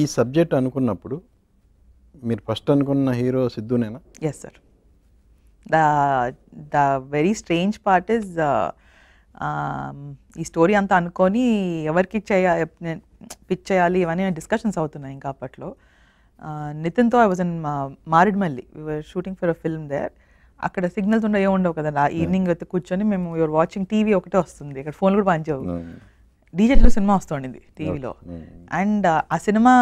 ఈ సబ్జెక్ట్ అనుకున్నప్పుడు మీరు ఫస్ట్ అనుకున్న హీరో సిద్ధునేనా? Yes, sir. The very strange part is ఈ స్టోరీ అంతా అనుకొని ఎవరికి పిచ్ చేయాలి ఇవన్నీ డిస్కషన్స్ అవుతున్నాయి ఇంకా అప్పట్లో. నితిన్తో I was in Maredumilli, we were shooting for a film there. అక్కడ సిగ్నల్స్ ఉండవు ఉండవు కదా, ఈవినింగ్ అయితే కూర్చొని మేము యువర్ వాచింగ్ టీవీ ఒకటే వస్తుంది, ఇక్కడ ఫోన్లు కూడా పనిచేయవు. డీజేలో సినిమా వస్తుండింది టీవీలో. అండ్ ఆ సినిమా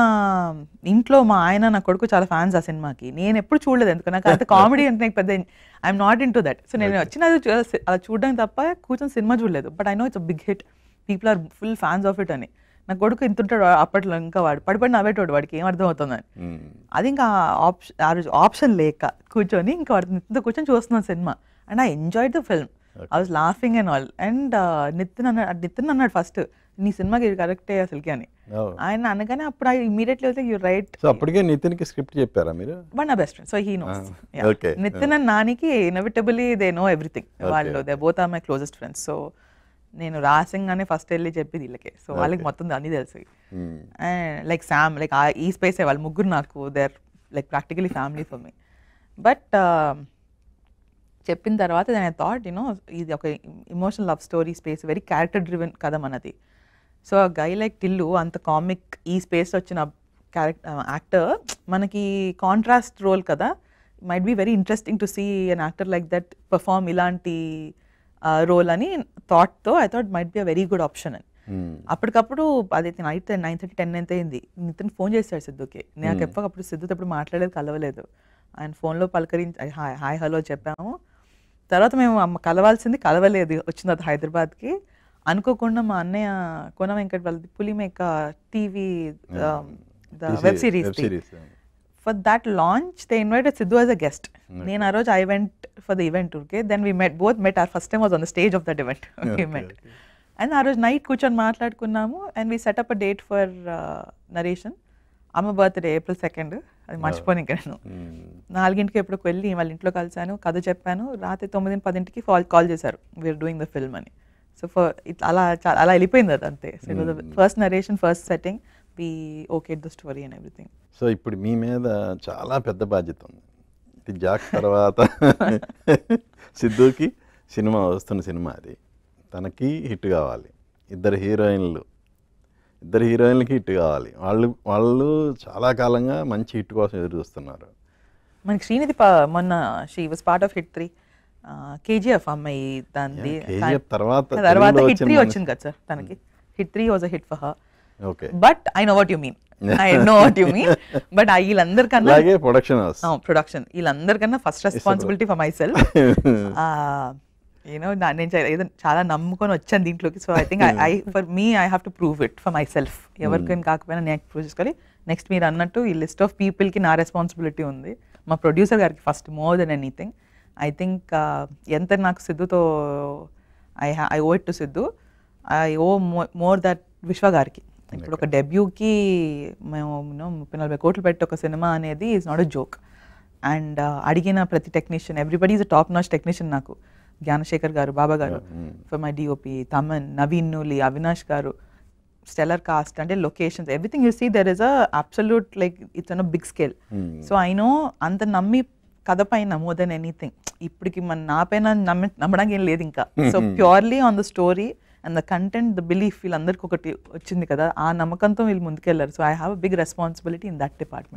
ఇంట్లో మా ఆయన నా కొడుకు చాలా ఫ్యాన్స్ ఆ సినిమాకి. నేను ఎప్పుడు చూడలేదు, ఎందుకంటే నాకు అంత కామెడీ అంటే నాకు పెద్ద I'm not into that. So నేను వచ్చిన అలా చూడడానికి తప్ప కూర్చొని సినిమా చూడలేదు. But I know it's a big hit, people are full fans of it అని. నా కొడుకు ఇంత ఉంటాడు అప్పట్లో, ఇంకా వాడు పడిపడి నవ్వేటోడు, వాడికి ఏం అర్థం అవుతుందని. అది ఇంకా ఆ రోజు ఆప్షన్ లేక కూర్చొని ఇంకా వాడి ఇంత కూర్చొని చూస్తున్నాను సినిమా. And I enjoyed the film, I was laughing and all. And Nithin అన్నాడు ఫస్ట్, నీ సినిమాకి కరెక్టే అసలుకి అని. ఆయన అనగానే అప్పుడు ఐ ఇమీడియట్లీ అయితే యూ రైట్. సో అప్పటికే నితిన్కి స్క్రిప్ట్ చెప్పారా మీరు? బట్ నా best friend, so he knows. Nithin and నానికి ఇన్ఎవిటబుల్లీ దే నో ఎవ్రీథింగ్. వాళ్ళు they both are my closest friends. So నేను రాసింగానే ఫస్ట్ వెళ్ళి చెప్పి వీళ్ళకి, సో వాళ్ళకి మొత్తం అన్నీ తెలుసు. అండ్ లైక్ శామ్, లైక్ ఈ స్పేస్ వాళ్ళు ముగ్గురు నాకు they are like practically family for me. But చెప్పిన తర్వాత నేను ఐ థాట్ యూనో ఇది ఒక emotional love story space, very character driven కథ మనది. సో ఆ గై లైక్ టిల్లు అంత కామిక్ ఈ స్పేస్ వచ్చిన యాక్టర్ మనకి కాంట్రాస్ట్ రోల్ కదా, might be very interesting to see an actor like that perform ఇలాంటి రోల్ అని థాట్తో I thought might be a very good option అని. అప్పటికప్పుడు అదైతే నైట్ 9:30, 10 ఎంత అయింది, నితిన్ ఫోన్ చేశాడు సిద్ధుకి. నాకు ఎప్పటికప్పుడు సిద్ధుతో ఎప్పుడు మాట్లాడలేదు, కలవలేదు. ఆయన ఫోన్లో పలకరించి హాయ్ హలో చెప్పాము. తర్వాత మేము కలవాల్సింది కలవలేదు, వచ్చిన తర్వాత హైదరాబాద్కి. అనుకోకుండా మా అన్నయ్య కోన వెంకట్ వాళ్ళది Pulimeka TV web series, for that launch they invited Siddhu as a guest. నేను ఆ రోజు I went for the event. Okay, then we both met our first time was on the stage of that event. We met and ఆ రోజు night కూర్చొని మాట్లాడుకున్నాము. And we set up a date for narration. అమ్మ birthday April 2nd, అది మర్చిపోను ఇంకా నేను. 4ంటికి ఎప్పటికి వెళ్ళి వాళ్ళ ఇంట్లో కలిసాను, కథ చెప్పాను. రాత్రి 9, 10ంటికి కాల్ చేశారు, వీఆర్ డూయింగ్ ద ఫిల్మ్ అని. సో ఇట్లా అలా వెళ్ళిపోయింది అది అంతే. So it was the first narration, first setting, we okay the story and everything. So ఇప్పుడు మీ మీద చాలా పెద్ద బాధ్యత ఉంది. ఇది జాక్ తర్వాత సిద్ధుకి వస్తున్న సినిమా, అది తనకి హిట్ కావాలి. ఇద్దరు హీరోయిన్లకి హిట్ కావాలి. వాళ్ళు చాలా కాలంగా మంచి హిట్ కోసం ఎదురు చూస్తున్నారు. మనకి శ్రీనిధి మొన్న she was part of hit 3, KGF అమ్మాయి. దాన్ని తర్వాత హిట్ 3 వచ్చింది కదా సార్ తనకి. Hit 3 was a hit for her. Okay, but I know what you mean, but వీళ్ళందరికన్నా ప్రొడక్షన్ వీళ్ళందరికన్నా first responsibility for myself. You know నేను చాలా నమ్ముకొని వచ్చాను దీంట్లోకి. So I think for me I have to prove it for myself. ఎవరికైనా కాకపోయినా నేను ప్రూవ్ చేసుకోవాలి. నెక్స్ట్ మీరు అన్నట్టు ఈ లిస్ట్ ఆఫ్ పీపుల్కి నా రెస్పాన్సిబిలిటీ ఉంది, మా ప్రొడ్యూసర్ గారికి first, more than anything. I think ఎంత నాకు సిద్ధుతో I owe it to Siddhu, I owe more that Vishwa గారికి. ఇప్పుడు ఒక డెబ్యూకి మేము 30-40 కోట్లు పెట్టి ఒక సినిమా అనేది is not a joke. And అడిగిన ప్రతి technician, everybody is a top notch technician. నాకు Gnanashekar garu, Baba garu for my DOP, Thaman, Naveen Nooli, Avinash garu, stellar cast, అంటే locations, everything you see there is a absolute like it's on a big scale. So I know అంత నమ్మి కథ పైన more than anything ఇప్పటికి నా పైన నమ్మడానికి ఏం లేదు ఇంకా. So purely on the story and the content, the belief, వీళ్ళందరికీ ఒకటి వచ్చింది కదా, ఆ నమ్మకంతో వీళ్ళు ముందుకెళ్ళారు. So I have a big responsibility in that department.